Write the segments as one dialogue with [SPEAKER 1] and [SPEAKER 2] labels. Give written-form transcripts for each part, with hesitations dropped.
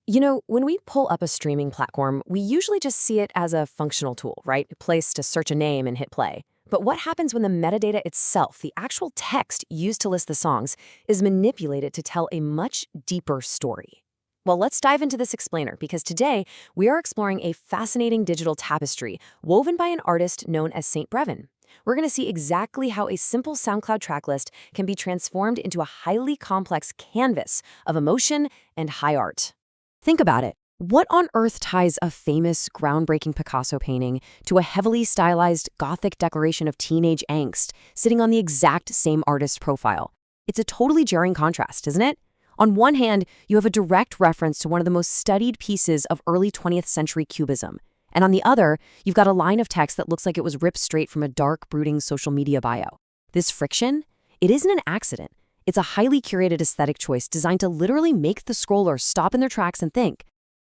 [SPEAKER 1] You know, when we pull up a streaming platform, we usually just see it as a functional tool, right? A place to search a name and hit play. But what happens when the metadata itself, the actual text used to list the songs, is manipulated to tell a much deeper story? Well, let's dive into this explainer because today we are exploring a fascinating digital tapestry woven by an artist known as Saint Breven. We're going to see exactly how a simple SoundCloud tracklist can be transformed into a highly complex canvas of emotion and high art. Think about it. What on earth ties a famous, groundbreaking Picasso painting to a heavily stylized Gothic declaration of teenage angst sitting on the exact same artist's profile? It's a totally jarring contrast, isn't it? On one hand, you have a direct reference to one of the most studied pieces of early 20th century Cubism. And on the other, you've got a line of text that looks like it was ripped straight from a dark, brooding social media bio. This friction? It isn't an accident. It's a highly curated aesthetic choice designed to literally make the scroller stop in their tracks and think.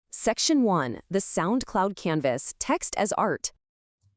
[SPEAKER 1] Section 1. The SoundCloud Canvas, Text as Art.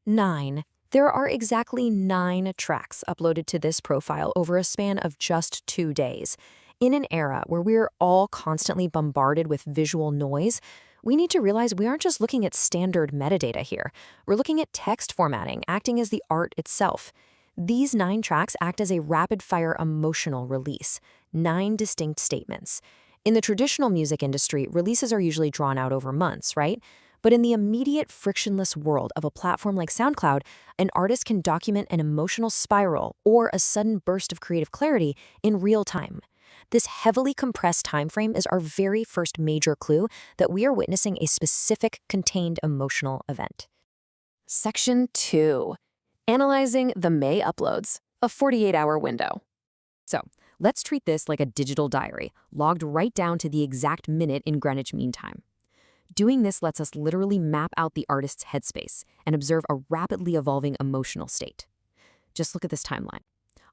[SPEAKER 1] 9. There are exactly 9 tracks uploaded to this profile over a span of just 2 days. In an era where we're all constantly bombarded with visual noise, we need to realize we aren't just looking at standard metadata here. We're looking at text formatting, acting as the art itself. These 9 tracks act as a rapid-fire emotional release, 9 distinct statements. In the traditional music industry, releases are usually drawn out over months, right? But in the immediate frictionless world of a platform like SoundCloud, an artist can document an emotional spiral or a sudden burst of creative clarity in real time. This heavily compressed time frame is our very first major clue that we are witnessing a specific contained emotional event. Section 2. Analyzing the May uploads, a 48-hour window. So, let's treat this like a digital diary, logged right down to the exact minute in Greenwich Mean Time. Doing this lets us literally map out the artist's headspace and observe a rapidly evolving emotional state. Just look at this timeline.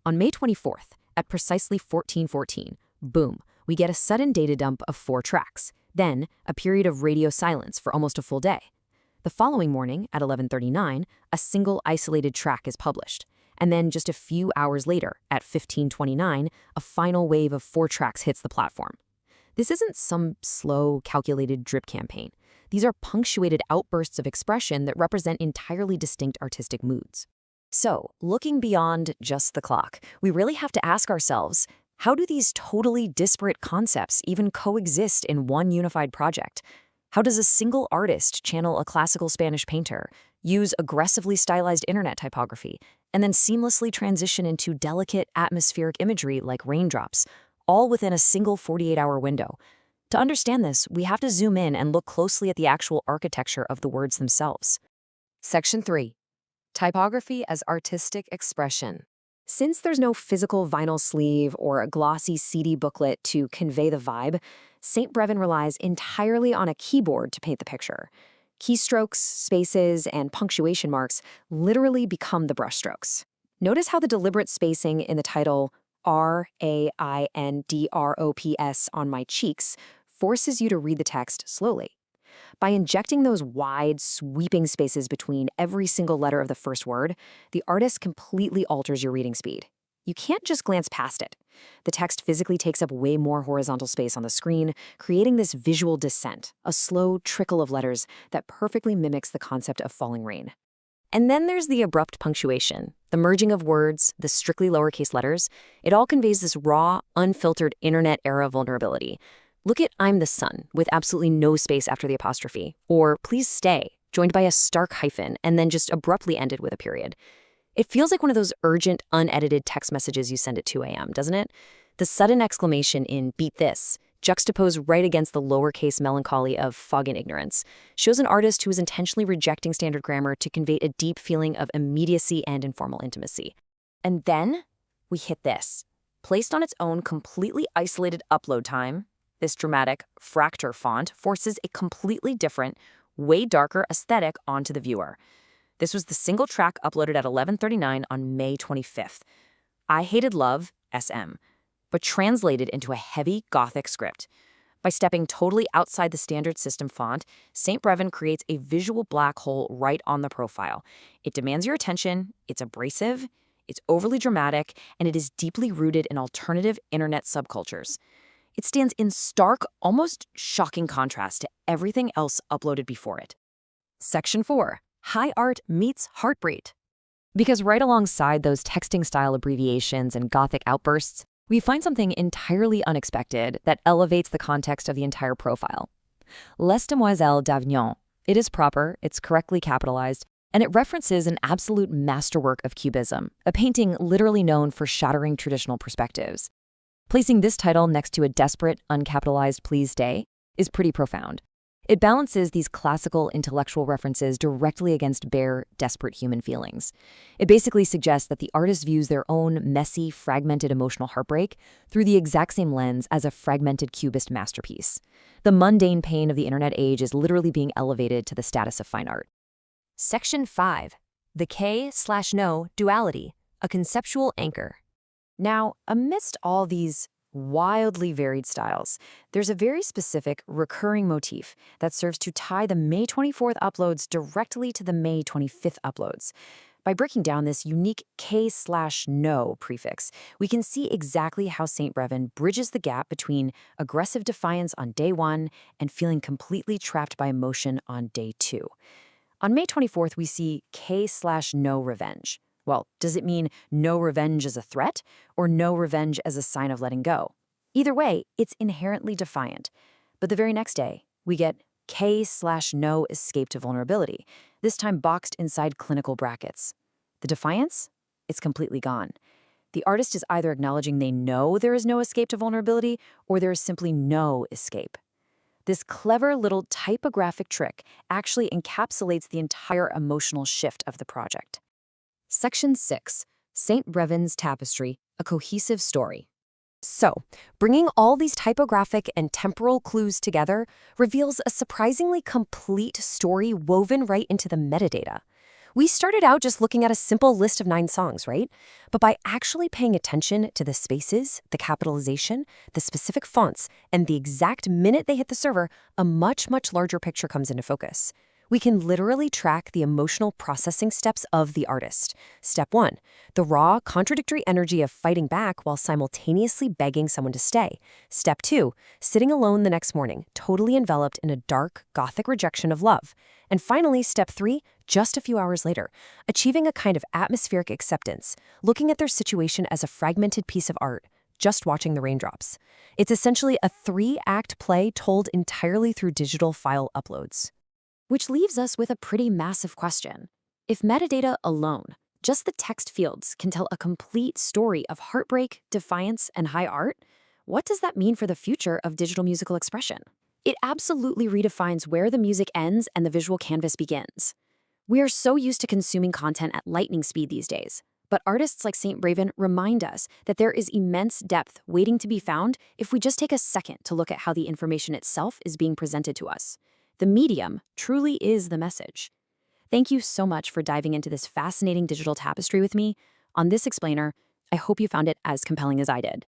[SPEAKER 1] On May 24th, at precisely 14:14, boom, we get a sudden data dump of 4 tracks, then a period of radio silence for almost a full day. The following morning, at 11:39, a single isolated track is published. And then just a few hours later, at 15:29, a final wave of 4 tracks hits the platform. This isn't some slow, calculated drip campaign. These are punctuated outbursts of expression that represent entirely distinct artistic moods. So, looking beyond just the clock, we really have to ask ourselves, how do these totally disparate concepts even coexist in one unified project? How does a single artist channel a classical Spanish painter, use aggressively stylized internet typography, and then seamlessly transition into delicate atmospheric imagery like raindrops, all within a single 48-hour window? To understand this, we have to zoom in and look closely at the actual architecture of the words themselves. Section 3. Typography as artistic expression. Since there's no physical vinyl sleeve or a glossy CD booklet to convey the vibe, Saint Breven relies entirely on a keyboard to paint the picture. Keystrokes, spaces, and punctuation marks literally become the brushstrokes. Notice how the deliberate spacing in the title RAINDROPS on my cheeks forces you to read the text slowly. By injecting those wide, sweeping spaces between every single letter of the first word, the artist completely alters your reading speed. You can't just glance past it. The text physically takes up way more horizontal space on the screen, creating this visual descent, a slow trickle of letters that perfectly mimics the concept of falling rain. And then there's the abrupt punctuation, the merging of words, the strictly lowercase letters. It all conveys this raw, unfiltered internet-era vulnerability. Look at "I'm the sun" with absolutely no space after the apostrophe, or "please stay," joined by a stark hyphen and then just abruptly ended with a period. It feels like one of those urgent, unedited text messages you send at 2 a.m., doesn't it? The sudden exclamation in "beat this," juxtaposed right against the lowercase melancholy of "fog and ignorance," shows an artist who is intentionally rejecting standard grammar to convey a deep feeling of immediacy and informal intimacy. And then we hit this. Placed on its own completely isolated upload time, this dramatic fracture font forces a completely different, way darker aesthetic onto the viewer. This was the single track uploaded at 11:39 on May 25th. I Hated Love, SM, but translated into a heavy Gothic script. By stepping totally outside the standard system font, Saint Breven creates a visual black hole right on the profile. It demands your attention, it's abrasive, it's overly dramatic, and it is deeply rooted in alternative internet subcultures. It stands in stark, almost shocking contrast to everything else uploaded before it. Section 4. High art meets heartbeat. Because right alongside those texting-style abbreviations and Gothic outbursts, we find something entirely unexpected that elevates the context of the entire profile. 𝔟𝔯𝔢𝔫𝔢. It is proper, it's correctly capitalized, and it references an absolute masterwork of Cubism, a painting literally known for shattering traditional perspectives. Placing this title next to a desperate, uncapitalized please stay is pretty profound. It balances these classical intellectual references directly against bare, desperate human feelings. It basically suggests that the artist views their own messy, fragmented emotional heartbreak through the exact same lens as a fragmented Cubist masterpiece. The mundane pain of the internet age is literally being elevated to the status of fine art. Section 5. The 𝔟/𝔠 duality, a conceptual anchor. Now, amidst all these wildly varied styles, there's a very specific recurring motif that serves to tie the May 24th uploads directly to the May 25th uploads. By breaking down this unique 𝔟/𝔠 prefix, we can see exactly how St. Breven bridges the gap between aggressive defiance on day 1 and feeling completely trapped by emotion on day 2. On May 24th, we see 𝔟/𝔠 revenge. Well, does it mean no revenge as a threat or no revenge as a sign of letting go? Either way, it's inherently defiant. But the very next day, we get 𝔟/𝔠 escape to vulnerability, this time boxed inside clinical brackets. The defiance? It's completely gone. The artist is either acknowledging they know there is no escape to vulnerability or there is simply no escape. This clever little typographic trick actually encapsulates the entire emotional shift of the project. Section 6. St. Breven's Tapestry, a cohesive story. So, bringing all these typographic and temporal clues together reveals a surprisingly complete story woven right into the metadata. We started out just looking at a simple list of 9 songs, right? But by actually paying attention to the spaces, the capitalization, the specific fonts, and the exact minute they hit the server, a much, much larger picture comes into focus. We can literally track the emotional processing steps of the artist. Step 1, the raw, contradictory energy of fighting back while simultaneously begging someone to stay. Step 2, sitting alone the next morning, totally enveloped in a dark, Gothic rejection of love. And finally, step 3, just a few hours later, achieving a kind of atmospheric acceptance, looking at their situation as a fragmented piece of art, just watching the raindrops. It's essentially a 3-act play told entirely through digital file uploads. Which leaves us with a pretty massive question. If metadata alone, just the text fields, can tell a complete story of heartbreak, defiance, and high art, what does that mean for the future of digital musical expression? It absolutely redefines where the music ends and the visual canvas begins. We are so used to consuming content at lightning speed these days, but artists like St. Breven remind us that there is immense depth waiting to be found if we just take a second to look at how the information itself is being presented to us. The medium truly is the message. Thank you so much for diving into this fascinating digital tapestry with me. On this explainer, I hope you found it as compelling as I did.